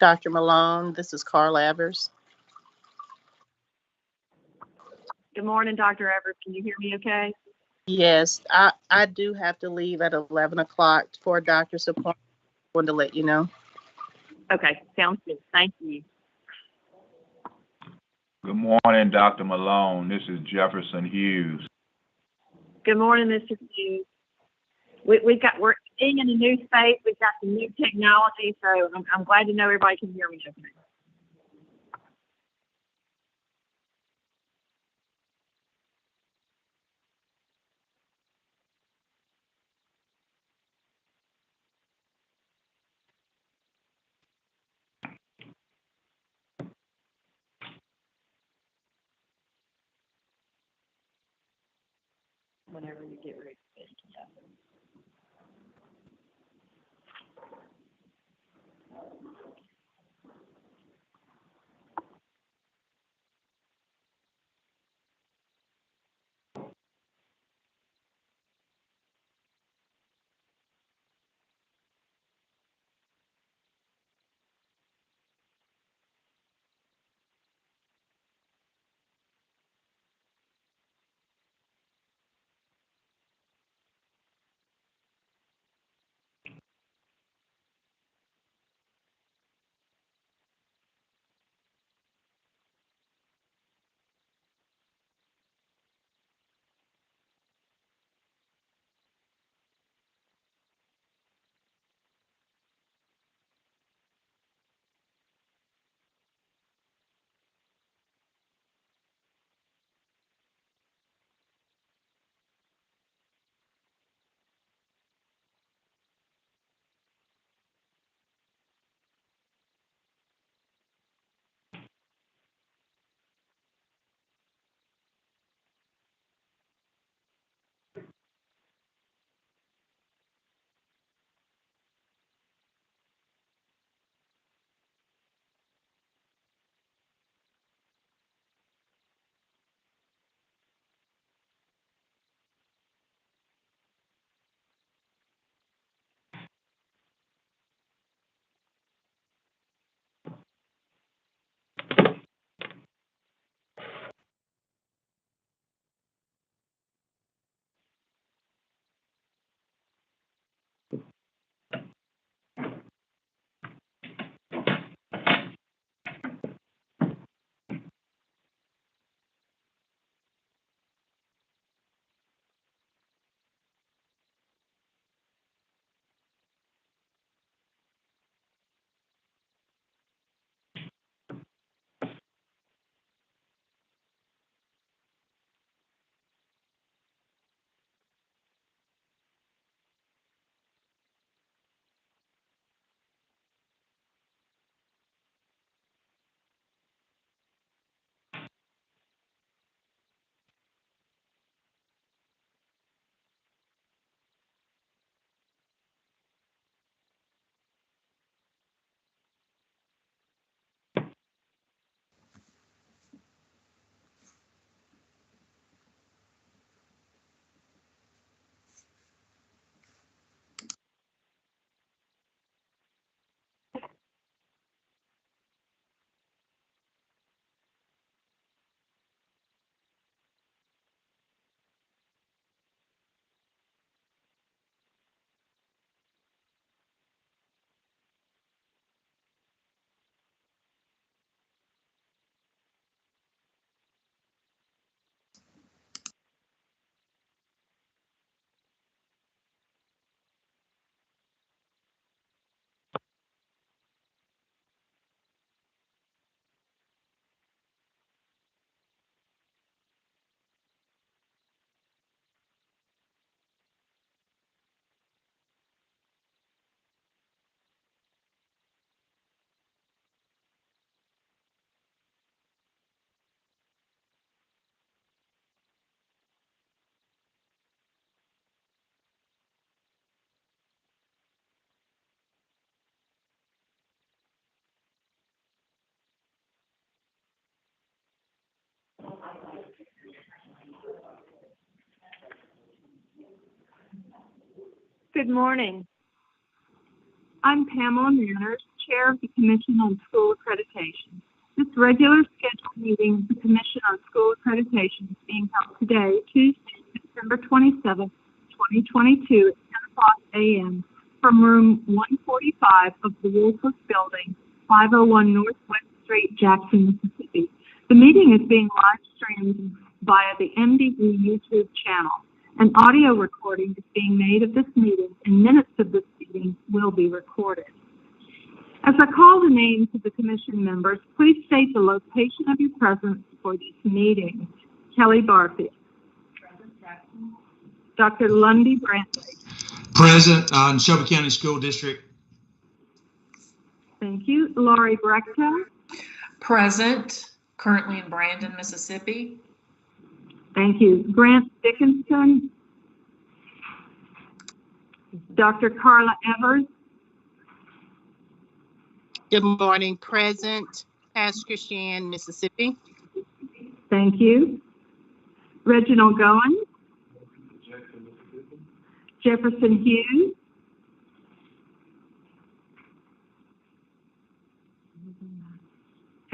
Dr. Malone, this is Carl Avers. Good morning, Dr. Evers. Can you hear me okay? Yes, I do have to leave at 11 o'clock for a doctor's appointment. I wanted to let you know. Okay, sounds good. Thank you. Good morning, Dr. Malone. This is Jefferson Hughes. Good morning, Mr. Hughes. We're being in a new space. We've got some new technology, so I'm glad to know everybody can hear me okay. Whenever you get ready to speak. Good morning. I'm Pamela Manners, chair of the Commission on School Accreditation. This regular scheduled meeting of the Commission on School Accreditation is being held today, Tuesday, September 27, 2022 at 10 o'clock a.m. from room 145 of the Woolworth Building, 501 Northwest Street, Jackson, Mississippi. The meeting is being live streamed via the MDE YouTube channel. An audio recording is being made of this meeting, and minutes of this meeting will be recorded. As I call the names of the Commission members, please state the location of your presence for this meeting. Kelly Barfield. Present. Dr. Lundy Brantley. Present in Shelby County School District. Thank you. Laurie Brechta. Present, currently in Brandon, Mississippi. Thank you. Grant Dickinson. Dr. Carla Evers. Good morning. Present, Pasco-Shan, Mississippi. Thank you. Reginald Goins. Jefferson Hughes.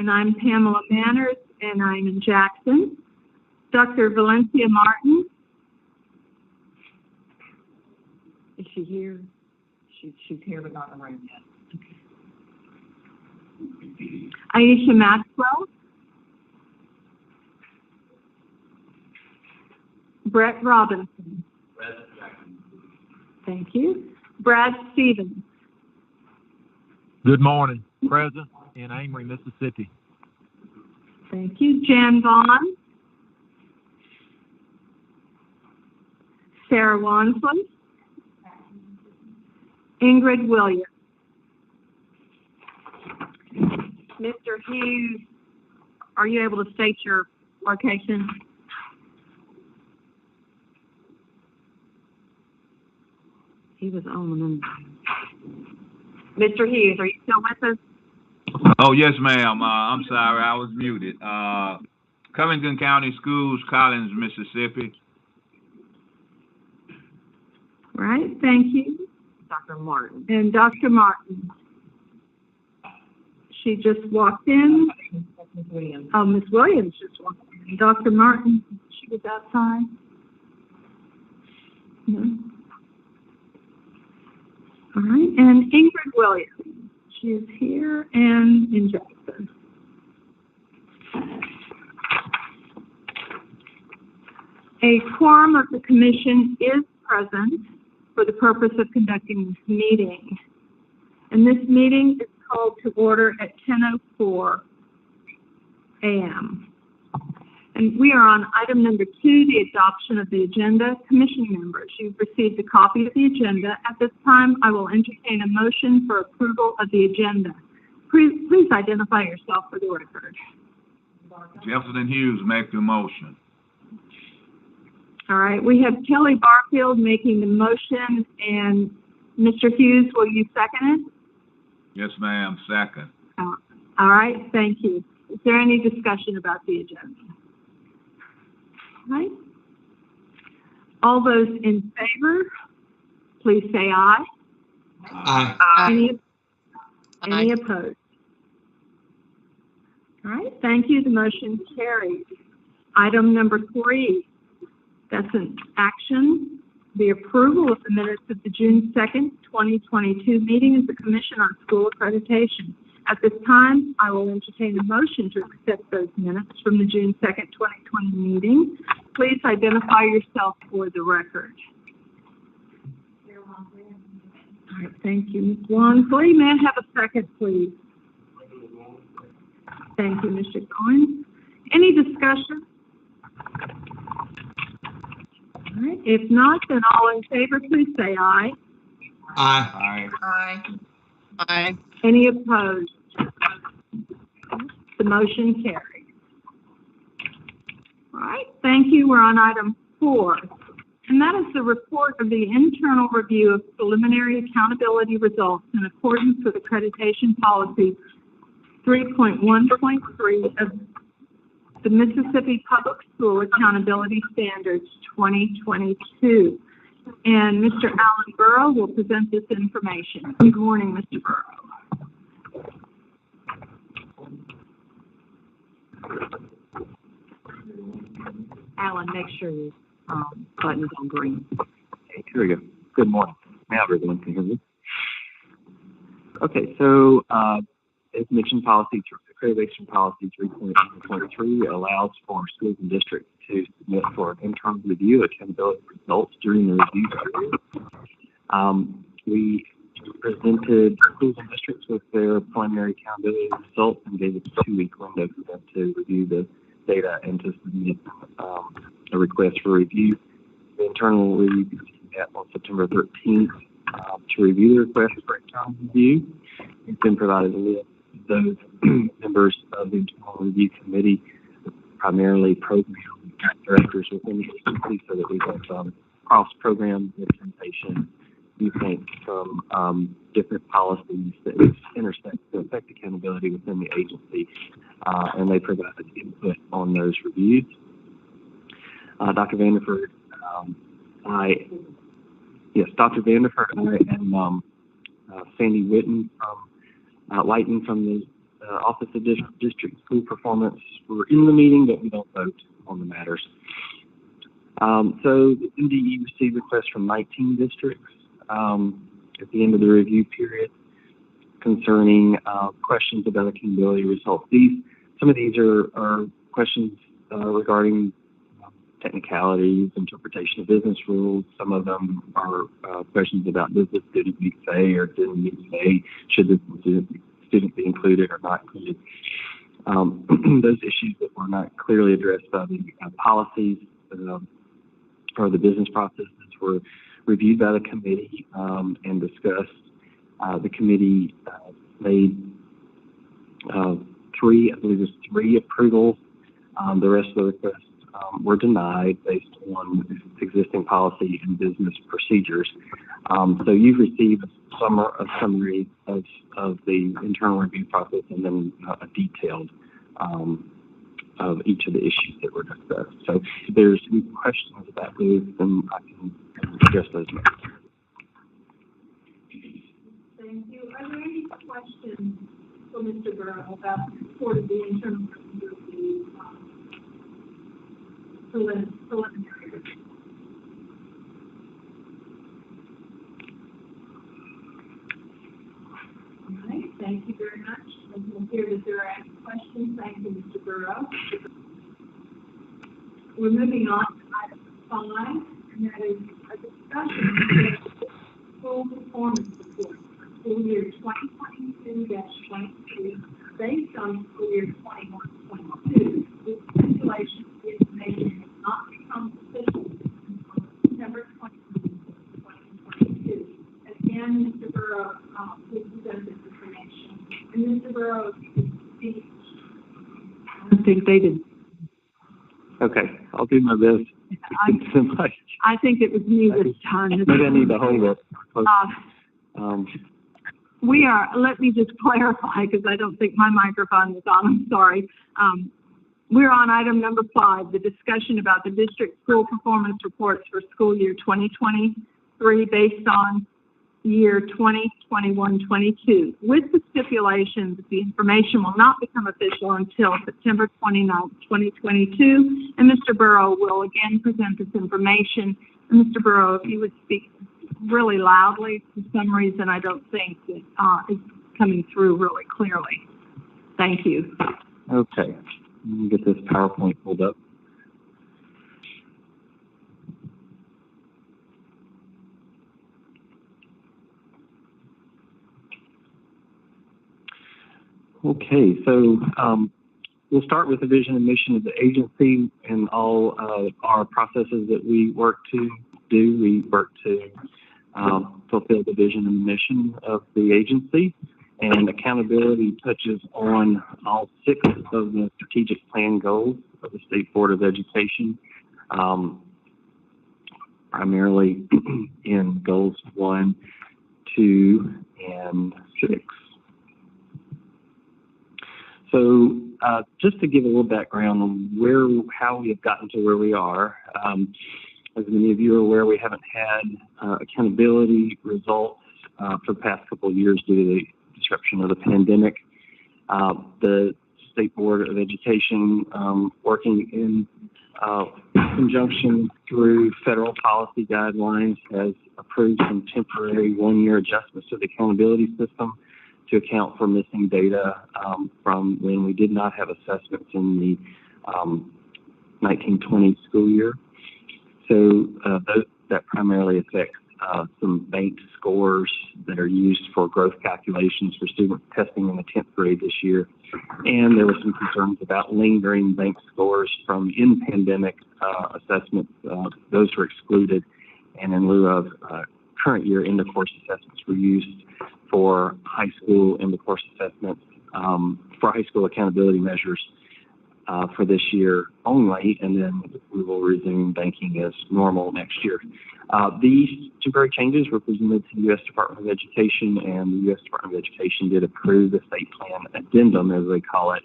And I'm Pamela Manners, and I'm in Jackson. Dr. Valencia Martin. Is she here? She's here, but not in the room yet. Aisha Maxwell. Brett Robinson. Thank you. Brad Stevens. Good morning. Present in Amory, Mississippi. Thank you. Jan Vaughn. Sarah Wansley. Ingrid Williams. Mr. Hughes, are you able to state your location? He was on. Mr. Hughes, are you still with us? Oh, yes, ma'am. I'm sorry, I was muted. Covington County Schools, Collins, Mississippi. Right, thank you. Dr. Martin. And Dr. Martin. She just walked in. Ms. Williams. Oh, Ms. Williams just walked in. Dr. Martin, she was outside. No. All right, and Ingrid Williams. She is here and in Jackson. A quorum of the commission is present for the purpose of conducting this meeting. And this meeting is called to order at 10:04 a.m. And we are on item number 2, the adoption of the agenda. Commission members, you've received a copy of the agenda. At this time, I will entertain a motion for approval of the agenda. Please identify yourself for the record. Jefferson Hughes, make the motion. All right, we have Kelly Barfield making the motion, and Mr. Hughes, will you second it? Yes, ma'am, second. All right, thank you. Is there any discussion about the agenda? All right. All those in favor, please say aye. Aye. Any opposed? All right, thank you. The motion carries. Item number 3, that's an action, the approval of the minutes of the June 2nd, 2022 meeting of the Commission on School Accreditation. At this time, I will entertain a motion to accept those minutes from the June 2nd, 2020 meeting. Please identify yourself for the record. All right, thank you, Ms. Wansley. May I have a second, please? Thank you, Mr. Goins. Any discussion? All right, if not, then all in favor, please say aye. Aye. Aye. Aye. Any opposed? The motion carries. All right, thank you. We're on item 4, and that is the report of the internal review of preliminary accountability results in accordance with accreditation policy 3.1.3 of the Mississippi Public School Accountability Standards 2022. And Mr. Alan Burrow will present this information. Good morning, Mr. Burrow. Alan, make sure your button's on green. Okay, here we go. Good morning. Now everyone can hear me. Okay, so admission policy, accreditation policy 3.1.3 allows for schools and districts to submit for an internal review accountability results during the review period. We presented schools and districts with their preliminary accountability results and gave it a 2-week window for them to review the data and to submit a request for review. The internal review began on September 13th to review the request for internal review. We've been provided a list of those members of the internal review committee, primarily program directors within the agency, so that we have cross-program implementation viewpoints from different policies that intersect to affect accountability within the agency, and they provided input on those reviews. Dr. Vanderford, Dr. Vanderford, and Sandy Whitten Whiten from the Office of District School Performance were in the meeting, but we don't vote on the matters. So the MDE received requests from 19 districts at the end of the review period concerning questions about accountability results. Some of these are questions regarding technicalities, interpretation of business rules. Some of them are questions about does this student meet say or didn't meet say, should this student be included or not included. Those issues that were not clearly addressed by the policies or the business processes were reviewed by the committee and discussed. The committee made three approvals. The rest of the requests were denied based on existing policy and business procedures. So you've received a summary of the internal review process and then a detailed of each of the issues that were discussed. So if there's any questions about those, then I can address those next. Thank you. Are there any questions for Mr. Burrow about sort of the internal review preliminary review? All right, thank you very much. It will appear that there are any questions. Thank you, Mr. Burrow. We're moving on to item 5, and that is a discussion of school performance report for school year 2022-22 based on school year 21-22. This stipulation of information has not become official until September 2022. Again, Mr. Burrow, please present this information. And Mr. Burrow, if you could speak. I don't think they did. Okay, I'll do my best. I think it was me this time. Maybe I need to hold it. Let me just clarify because I don't think my microphone was on. I'm sorry. We're on item number 5, the discussion about the district school performance reports for school year 2023 based on year 2021-22. With the stipulation that the information will not become official until September 29th, 2022, and Mr. Burrow will again present this information. And Mr. Burrow, if you would speak really loudly, for some reason I don't think that it's coming through really clearly. Thank you. Okay, let me get this PowerPoint pulled up. Okay, so we'll start with the vision and mission of the agency and all our processes that we work to do. We work to fulfill the vision and mission of the agency, and accountability touches on all 6 of the strategic plan goals of the State Board of Education, primarily in goals 1, 2, and 6. So just to give a little background on how we have gotten to where we are, as many of you are aware, we haven't had accountability results for the past couple of years due to the disruption of the pandemic. The State Board of Education, working in conjunction through federal policy guidelines, has approved some temporary one-year adjustments to the accountability system to account for missing data from when we did not have assessments in the 1920 school year. So that primarily affects some banked scores that are used for growth calculations for student testing in the 10th grade this year. And there were some concerns about lingering bank scores from in-pandemic assessments. Those were excluded, and in lieu of current year end-of-course assessments were used for high school end-of-course assessments, for high school accountability measures for this year only, and then we will resume banking as normal next year. These temporary changes were presented to the U.S. Department of Education, and the U.S. Department of Education did approve the state plan addendum, as they call it,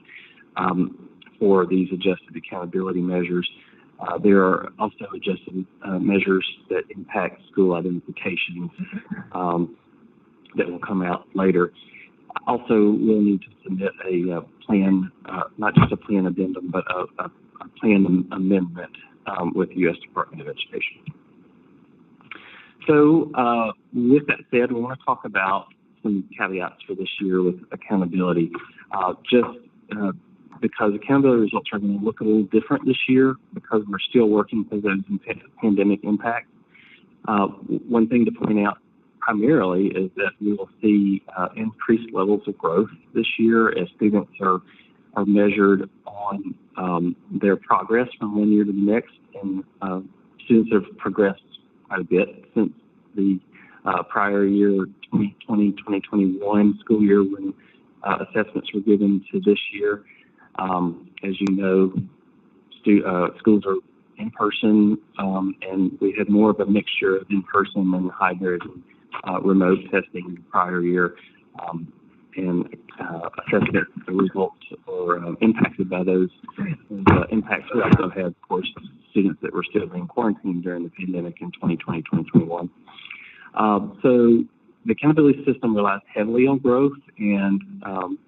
for these adjusted accountability measures. There are also adjusted measures that impact school identifications that will come out later. Also, we'll need to submit a plan, not just a plan addendum, but a plan amendment with the U.S. Department of Education. So with that said, we want to talk about some caveats for this year with accountability. Because accountability results are going to look a little different this year because we're still working through those pandemic impacts. One thing to point out primarily is that we will see increased levels of growth this year as students are measured on their progress from one year to the next, and students have progressed quite a bit since the prior year, 2020-2021 school year, when assessments were given to this year. As you know, schools are in person, and we had more of a mixture of in-person and hybrid remote testing in the prior year, and assessment results were impacted by those impacts. We also had, of course, students that were still in quarantine during the pandemic in 2020-2021. So the accountability system relies heavily on growth, and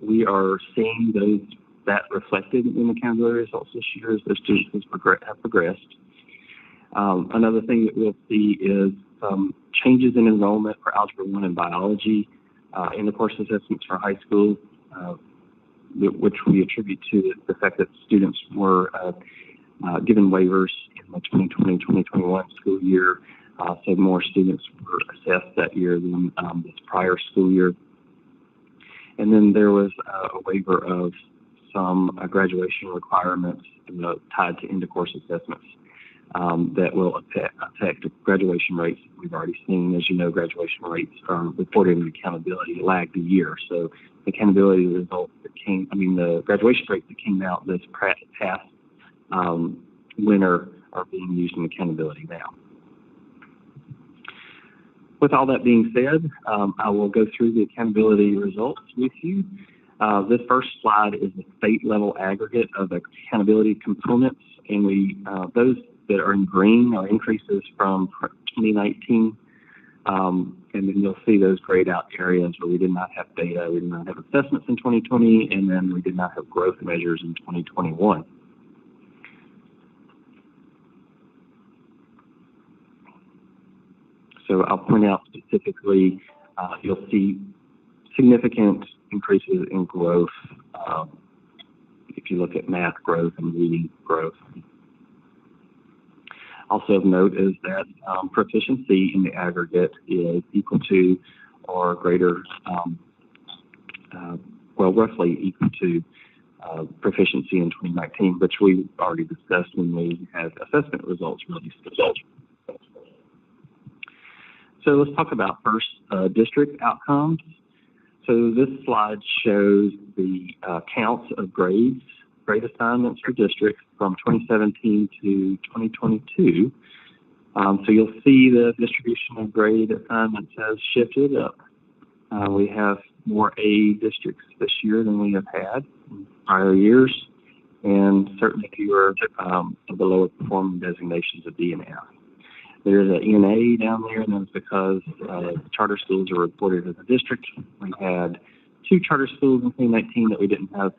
we are seeing that reflected in accountability results this year as those students have progressed. Another thing that we'll see is changes in enrollment for Algebra 1 and Biology in the course assessments for high school, which we attribute to the fact that students were given waivers in the 2020-2021 school year, so more students were assessed that year than this prior school year. And then there was a waiver of some graduation requirements tied to end-of-course assessments that will affect graduation rates. We've already seen, as you know, graduation rates are reported in accountability lagged a year. So the accountability results the graduation rates that came out this past winter are being used in accountability now. With all that being said, I will go through the accountability results with you. This first slide is the state level aggregate of accountability components, and those that are in green are increases from 2019, and then you'll see those grayed out areas where we did not have data, we did not have assessments in 2020, and then we did not have growth measures in 2021. So I'll point out specifically, you'll see significant increases in growth if you look at math growth and reading growth. Also of note is that proficiency in the aggregate is equal to or greater, roughly equal to proficiency in 2019, which we already discussed when we had assessment results released. So let's talk about first district outcomes. So this slide shows the counts of grade assignments for districts from 2017 to 2022. So you'll see the distribution of grade assignments has shifted up. We have more A districts this year than we have had in prior years, and certainly fewer of the lower performing designations of D and F. There's an ENA down there, and that's because charter schools are reported as a district. We had 2 charter schools in 2019 that we didn't have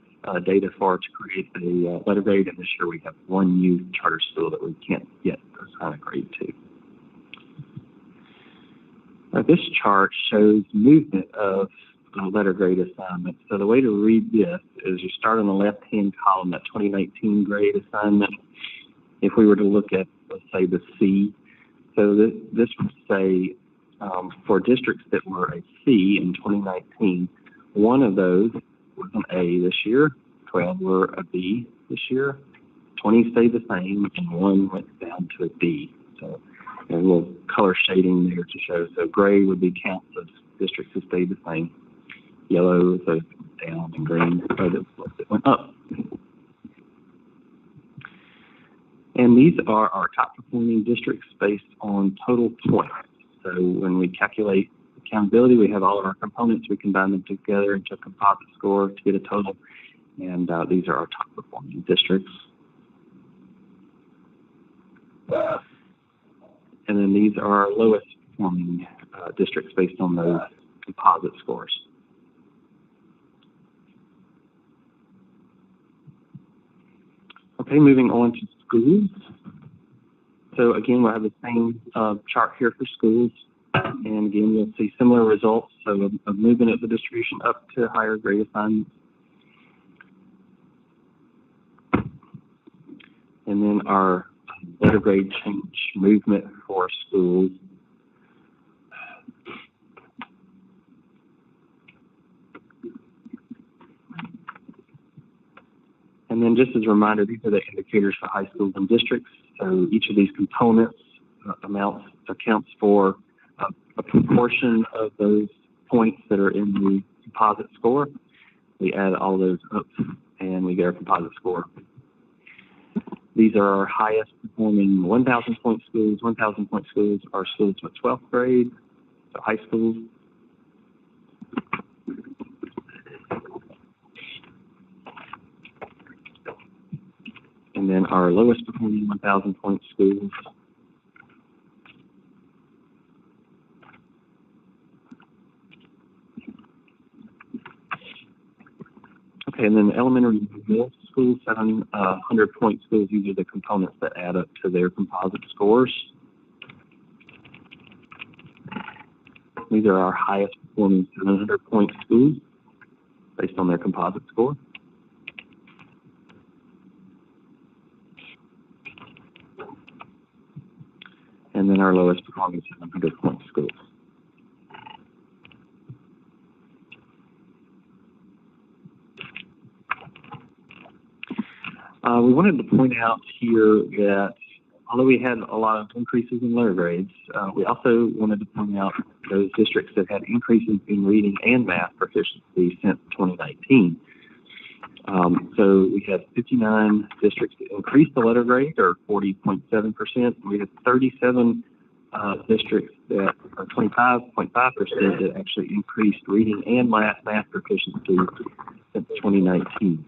data for to create the letter grade, and this year we have 1 new charter school that we can't yet assign a grade to. This chart shows movement of letter grade assignments. So the way to read this is you start on the left-hand column, that 2019 grade assignment. If we were to look at, let's say, the C, so this would say for districts that were a C in 2019, 1 of those was an A this year, 12 were a B this year, 20 stayed the same, and 1 went down to a D. So there's a little color shading there to show. So gray would be counts of districts that stayed the same. Yellow is those down, and green are those that went up. And these are our top performing districts based on total points. So when we calculate accountability, we have all of our components, we combine them together into a composite score to get a total. And these are our top performing districts. And then these are our lowest performing districts based on those composite scores. Okay, moving on to schools. So again, we'll have the same chart here for schools. And again, you'll see similar results. So a movement of the distribution up to higher grade assignments. And then our letter grade change movement for schools. And then just as a reminder, these are the indicators for high schools and districts. So each of these components accounts for a proportion of those points that are in the composite score. We add all those up and we get our composite score. These are our highest performing 1,000 point schools. 1,000 point schools are schools with 12th grade, so high schools. And then our lowest performing 1,000 point schools. Okay, and then elementary and middle schools, 700 point schools, these are the components that add up to their composite scores. These are our highest performing 700 point schools based on their composite score. And then our lowest performing 700 point schools. We wanted to point out here that although we had a lot of increases in letter grades, we also wanted to point out those districts that had increases in reading and math proficiency since 2019. So we had 59 districts that increased the letter grade, or 40.7%. We had 37 districts that are 25.5% that actually increased reading and math proficiency since 2019.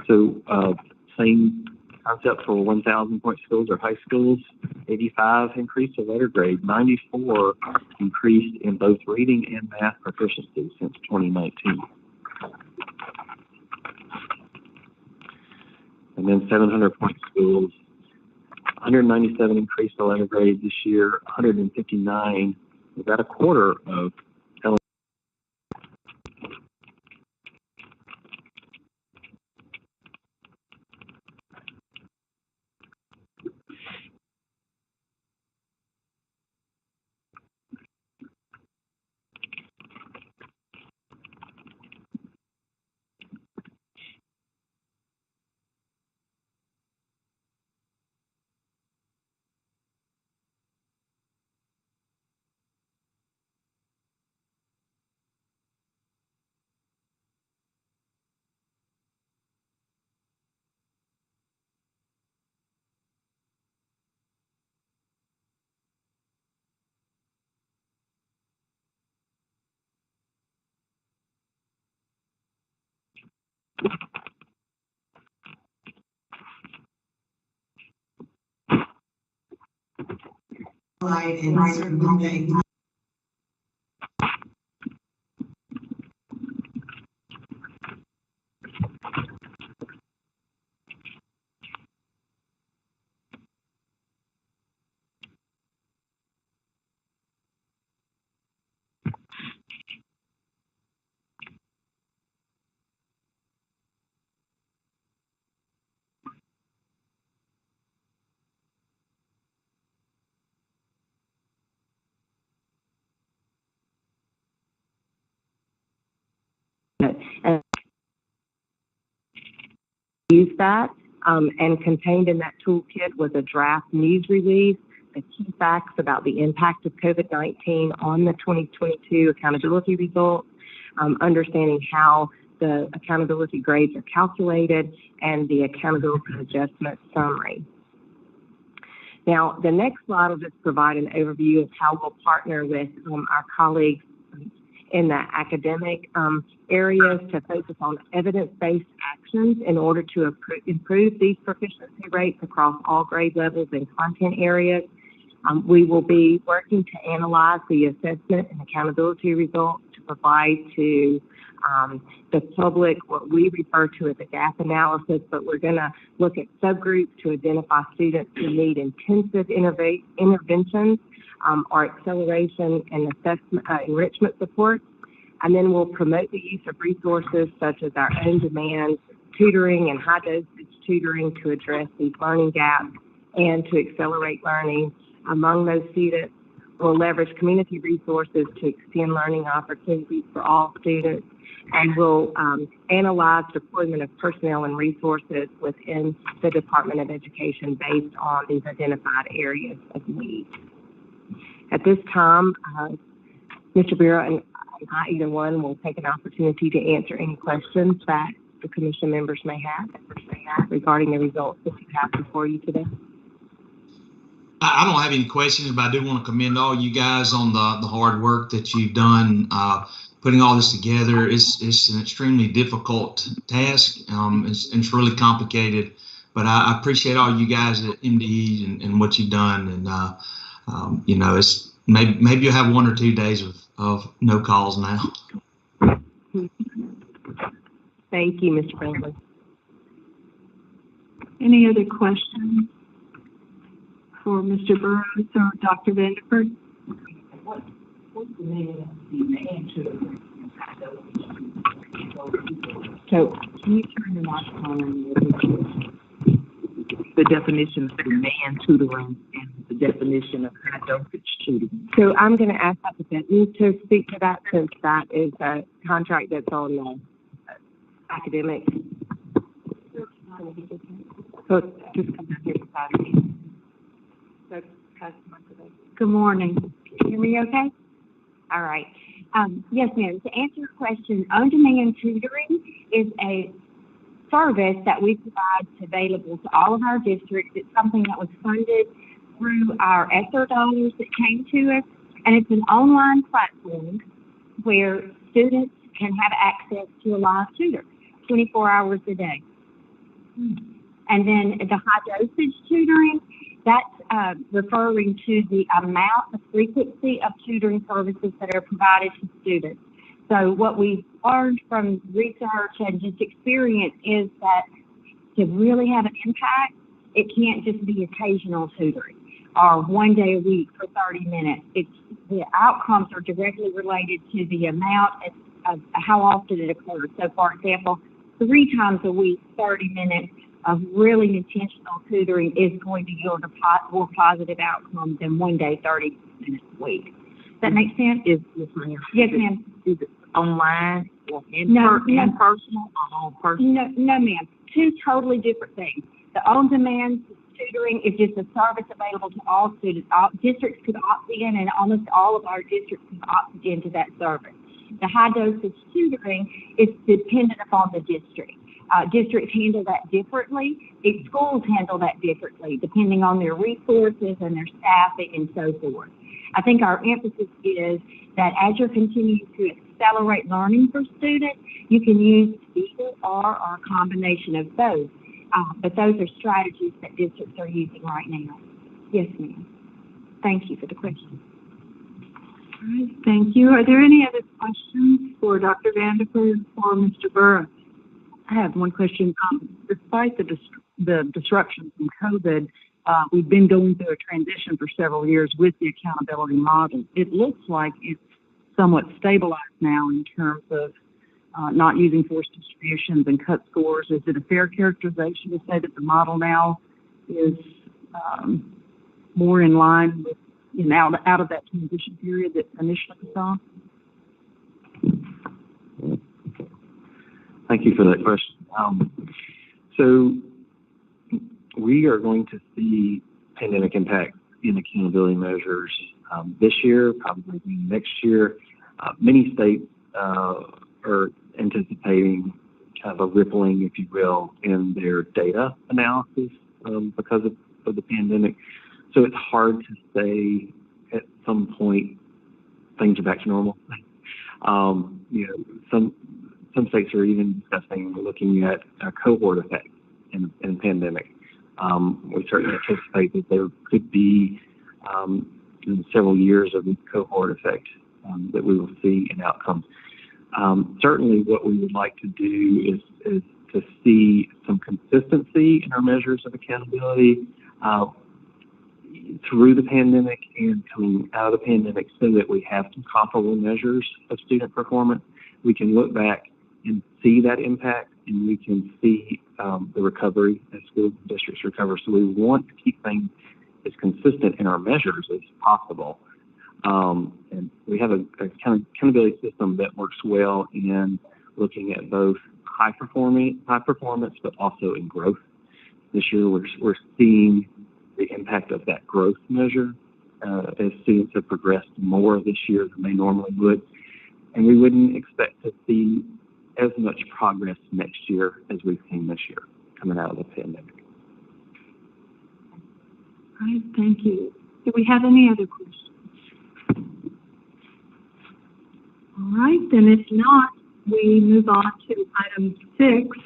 So same concept for 1,000 point schools or high schools. 85 increased the letter grade, 94 increased in both reading and math proficiency since 2019. And then 700 point schools, 197 increased the letter grade this year, 159, about a quarter of and use that. And contained in that toolkit was a draft news release, the key facts about the impact of COVID-19 on the 2022 accountability results, understanding how the accountability grades are calculated, and the accountability adjustment summary. Now, the next slide will just provide an overview of how we'll partner with our colleagues in the academic areas to focus on evidence-based actions in order to improve these proficiency rates across all grade levels and content areas. We will be working to analyze the assessment and accountability results to provide to the public what we refer to as a gap analysis, but we're going to look at subgroups to identify students who need intensive interventions or acceleration and assessment enrichment support. And then we'll promote the use of resources such as our on-demand tutoring and high-dosage tutoring to address these learning gaps and to accelerate learning among those students. We'll leverage community resources to extend learning opportunities for all students, and we'll analyze deployment of personnel and resources within the Department of Education based on these identified areas of need. At this time, Mr. Bureau and I, either one, will take an opportunity to answer any questions that the commission members may have regarding the results that you have before you today. I don't have any questions, but I do want to commend all you guys on the hard work that you've done putting all this together. It's an extremely difficult task. It's really complicated, but I appreciate all you guys at MDE and what you've done. And you know, it's maybe you'll have 1 or 2 days of no calls now. Thank you, Mr. Brindley. Any other questions for Mr. Burrows or Dr. Vanderford? What's the demand to So, can you turn the mic on? The definition of demand tutoring and the definition of high dosage tutoring. so I'm going to ask Dr. Benton to speak to that, since that is a contract that's on the academic. So just come back here beside me. So, Good morning. Can you hear me okay? All right. Yes, ma'am. To answer your question, on-demand tutoring is a service that we provide available to all of our districts. It's something that was funded through our ESSER dollars that came to us, and it's an online platform where students can have access to a live tutor 24 hours a day. And then the high dosage tutoring, that's referring to the amount, the frequency of tutoring services that are provided to students. So what we've learned from research and just experience is that to really have an impact, it can't just be occasional tutoring or 1 day a week for 30 minutes. The outcomes are directly related to the amount of how often it occurs. So for example, 3 times a week, 30 minutes of really intentional tutoring is going to yield a more positive outcome than 1 day, 30 minutes a week. Does that make sense? Yes, ma'am. Yes, ma'am. Is it online or in personal or personal? No, ma'am. 2 totally different things. The on-demand tutoring is just a service available to all students. All districts could opt in, and almost all of our districts have opted into that service. The high-dosage tutoring is dependent upon the district. Districts handle that differently. Schools handle that differently, depending on their resources and their staffing and so forth. I think our emphasis is that as you're continuing to accelerate learning for students, you can use either or a combination of both. But those are strategies that districts are using right now. Yes, ma'am. Thank you for the question. All right, thank you. Are there any other questions for Dr. Vanderford or Mr. Burrows? I have one question. Despite the disruption from COVID, we've been going through a transition for several years with the accountability model. It looks like it's somewhat stabilized now in terms of not using forced distributions and cut scores. Is it a fair characterization to say that the model now is more in line with, out of that transition period that initially we saw? Thank you for that question. So we are going to see pandemic impact in accountability measures this year, probably next year. Many states are anticipating kind of a rippling, if you will, in their data analysis because of the pandemic. So it's hard to say at some point things are back to normal. Some states are even discussing looking at a cohort effect in pandemic. We certainly anticipate that there could be several years of this cohort effect that we will see in outcomes. Certainly what we would like to do is to see some consistency in our measures of accountability through the pandemic and coming out of the pandemic so that we have some comparable measures of student performance. We can look back and see that impact, and we can see the recovery as school districts recover. So we want to keep things as consistent in our measures as possible. And we have a accountability system that works well in looking at both high performance, but also in growth. This year, we're seeing the impact of that growth measure as students have progressed more this year than they normally would. And we wouldn't expect to see as much progress next year as we've seen this year coming out of the pandemic. All right, thank you. Do we have any other questions? All right, then if not, we move on to item 6,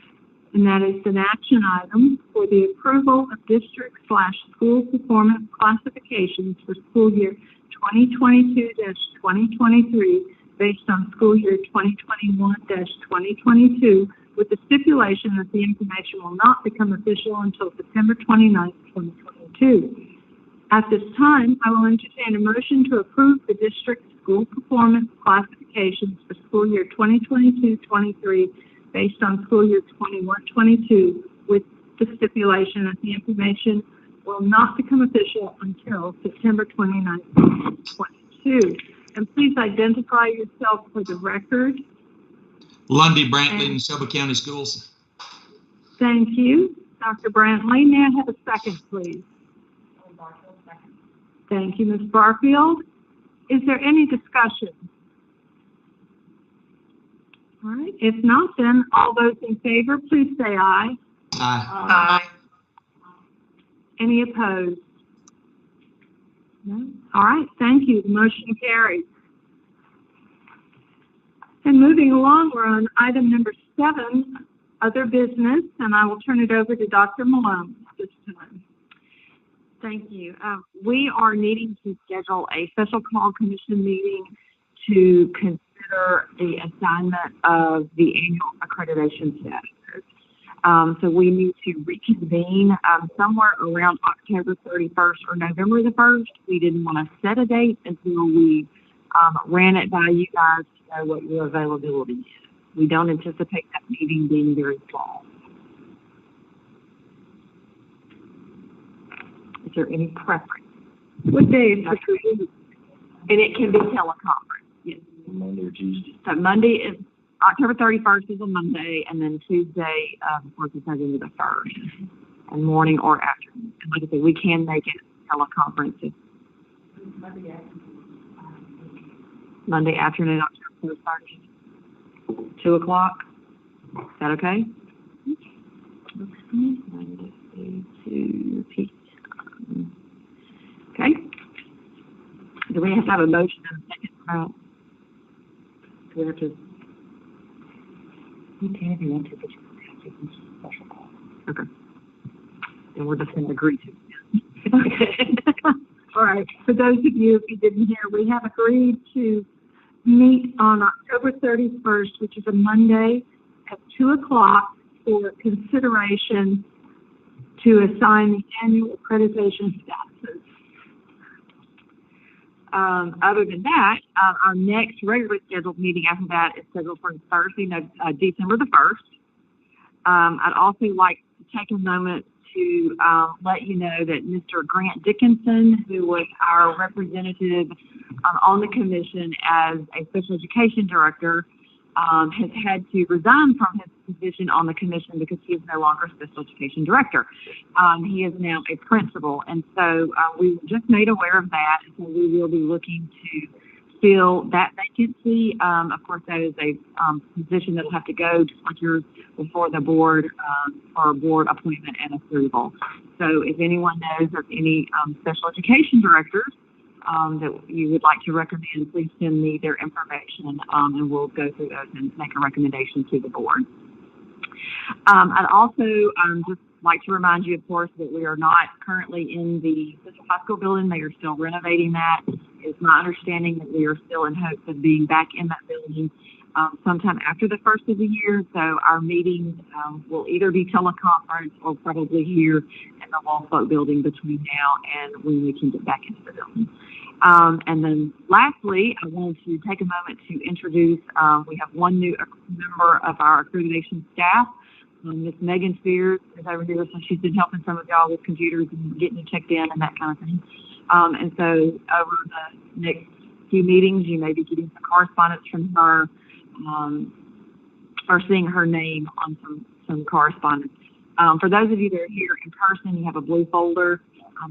and that is an action item for the approval of district/school performance classifications for school year 2022-2023 based on school year 2021-2022, with the stipulation that the information will not become official until September 29th, 2022. At this time, I will entertain a motion to approve the district school performance classifications for school year 2022-23 based on school year 21-22, with the stipulation that the information will not become official until September 29th, 2022. And please identify yourself for the record. Lundy Brantley in Shelby County Schools. Thank you, Dr. Brantley. May I have a second, please? Thank you, Ms. Barfield. Is there any discussion? All right, if not, then all those in favor, please say aye. Aye. Aye. Any opposed? No? All right, thank you. The motion carries. And moving along, we're on item number 7, other business, and I will turn it over to Dr. Malone this time. Thank you. We are needing to schedule a special call commission meeting to consider the assignment of the annual accreditation status. So we need to reconvene somewhere around October 31st or November the 1st. We didn't want to set a date until we ran it by you guys to know what your availability is. We don't anticipate that meeting being very long. Is there any preference? What day is the meeting? And it can be teleconference. Yes. Monday or Tuesday. So Monday is October 31st is a Monday, and then Tuesday, of course, is November the 1st, and morning or afternoon. And like I said, we can make it teleconference. Monday afternoon, October 1st, 2 o'clock. Is that okay? Monday, 2 p.m. Okay. Do we have to have a motion and a second? Do we have to? You can if you want to, but you have to do special call. Okay. And we'll just agree to. Okay. All right. For those of you, if you didn't hear, we have agreed to meet on October 31st, which is a Monday, at 2 o'clock for consideration to assign the annual accreditation statuses. Other than that, our next regularly scheduled meeting after that is scheduled for Thursday, December the 1st. I'd also like to take a moment to let you know that Mr. Grant Dickinson, who was our representative on the commission as a special education director, has had to resign from his position on the commission because he is no longer special education director. He is now a principal, and so we were just made aware of that, and so we will be looking to fill that vacancy. Of course, that is a position that will have to go, just like yours, before the board for board appointment and approval. So if anyone knows of any special education directors that you would like to recommend, please send me their information, and we'll go through those and make a recommendation to the board. I'd also just like to remind you, of course, that we are not currently in the Central High School building. They are still renovating that. It's my understanding that we are still in hopes of being back in that building sometime after the first of the year. So our meetings will either be teleconference or probably here in the Woolfolk building between now and when we can get back into the building. And then lastly, I wanted to take a moment to introduce, we have one new member of our accreditation staff. Miss Megan Spears is over here, so she's been helping some of y'all with computers and getting you checked in and that kind of thing. And so over the next few meetings, you may be getting some correspondence from her, or seeing her name on some correspondence. For those of you that are here in person, you have a blue folder.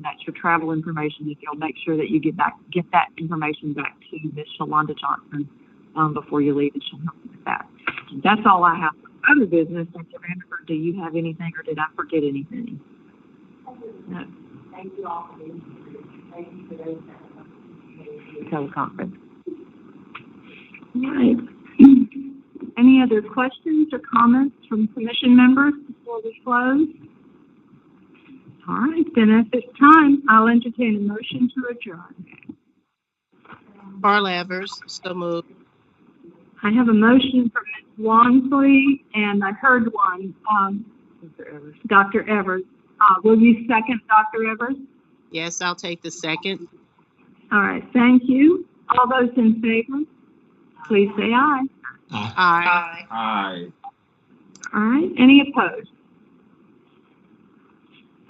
That's your travel information. If you'll make sure that you get that information back to Miss Shalonda Johnson before you leave, and she'll help you with that. That's all I have for other business. Dr. Vanderford, do you have anything, or did I forget anything? No. Thank you all for being here. Thank you for those teleconference. All right. Any other questions or comments from commission members before we close? All right, then at this time, I'll entertain a motion to adjourn. Carl Evers, so moved. I have a motion from Ms. Walmsley, and I heard one, Dr. Evers. Will you second, Dr. Evers? Yes, I'll take the second. All right, thank you. All those in favor, please say aye. Aye. Aye. Aye. All right, any opposed?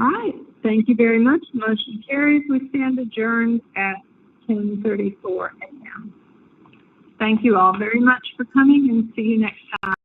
All right, thank you very much. Motion carries. We stand adjourned at 10:34 a.m. Thank you all very much for coming, and see you next time.